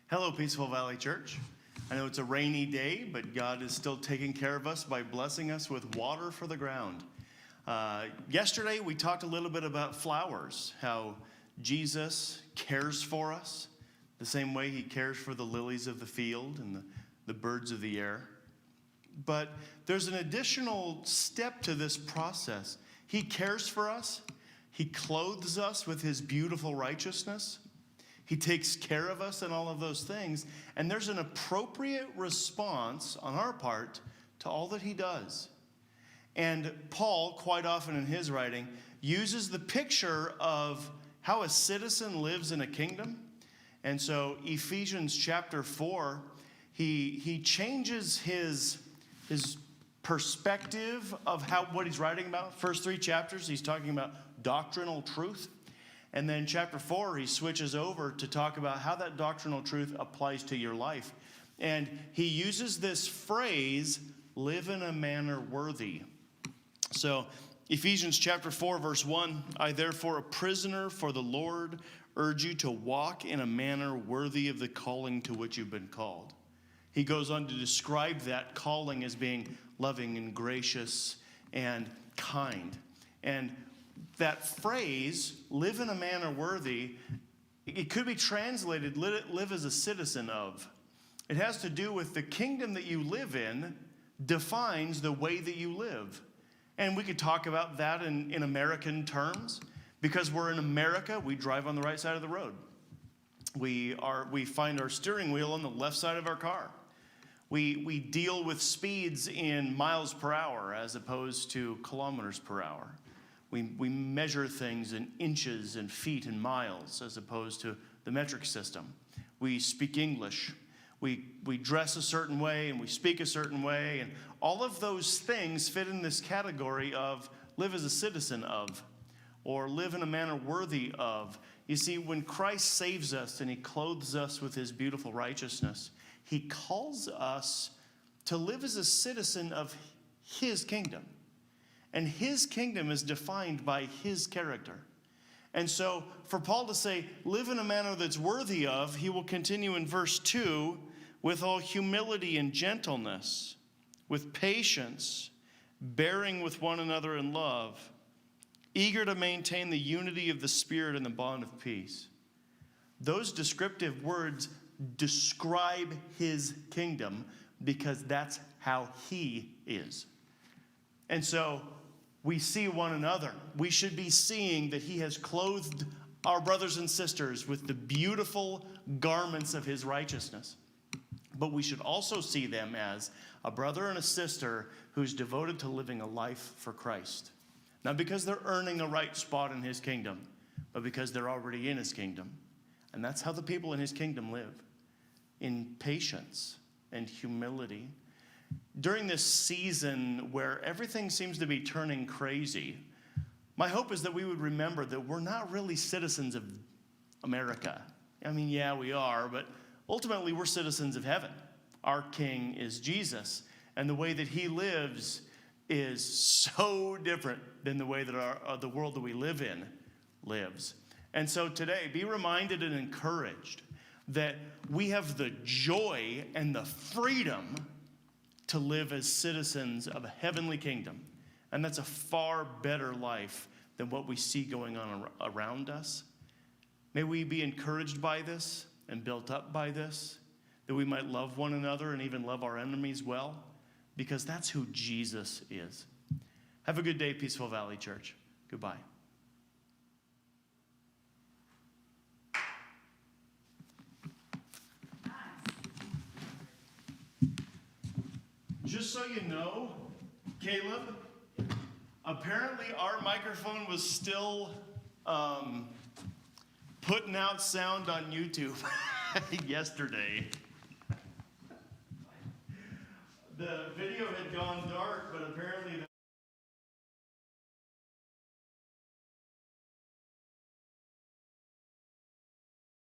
Hello, Peaceful Valley Church. I know it's a rainy day, but God is still taking care of us by blessing us with water for the ground. Yesterday, we talked a little bit about flowers, how Jesus cares for us the same way he cares for the lilies of the field and the birds of the air. But there's an additional step to this process. He cares for us. He clothes us with his beautiful righteousness. He takes care of us and all of those things. And there's an appropriate response on our part to all that he does. And Paul, quite often in his writing, uses the picture of how a citizen lives in a kingdom. And so Ephesians chapter 4, he changes his perspective of what he's writing about. First 3 chapters, he's talking about doctrinal truth. And then chapter 4, he switches over to talk about how that doctrinal truth applies to your life. And he uses this phrase, live in a manner worthy. So Ephesians chapter 4, verse 1, I therefore, a prisoner for the Lord, urge you to walk in a manner worthy of the calling to which you've been called. He goes on to describe that calling as being loving and gracious and kind. And that phrase, live in a manner worthy, it could be translated, live as a citizen of. It has to do with the kingdom that you live in defines the way that you live. And we could talk about that in American terms. Because we're in America, we drive on the right side of the road. We find our steering wheel on the left side of our car. We deal with speeds in miles per hour as opposed to kilometers per hour. We measure things in inches and feet and miles as opposed to the metric system. We speak English. We dress a certain way and we speak a certain way. And all of those things fit in this category of live as a citizen of, or live in a manner worthy of. You see, when Christ saves us and he clothes us with his beautiful righteousness, he calls us to live as a citizen of his kingdom. And his kingdom is defined by his character. And so for Paul to say, live in a manner that's worthy of, he will continue in verse 2, with all humility and gentleness, with patience, bearing with one another in love, eager to maintain the unity of the Spirit and the bond of peace. Those descriptive words describe his kingdom because that's how he is. And so we see one another. We should be seeing that he has clothed our brothers and sisters with the beautiful garments of his righteousness. But we should also see them as a brother and a sister who's devoted to living a life for Christ. Not because they're earning a right spot in his kingdom, but because they're already in his kingdom. And that's how the people in his kingdom live, in patience and humility. During this season where everything seems to be turning crazy, my hope is that we would remember that we're not really citizens of America. I mean, yeah, we are, but ultimately we're citizens of heaven. Our king is Jesus, and the way that he lives is so different than the way that the world that we live in lives. And so today, be reminded and encouraged that we have the joy and the freedom to live as citizens of a heavenly kingdom. And that's a far better life than what we see going on around us. May we be encouraged by this and built up by this, that we might love one another and even love our enemies well, because that's who Jesus is. Have a good day, Peaceful Valley Church. Goodbye. Just so you know, Caleb, apparently our microphone was still putting out sound on YouTube yesterday. The video had gone dark, but apparently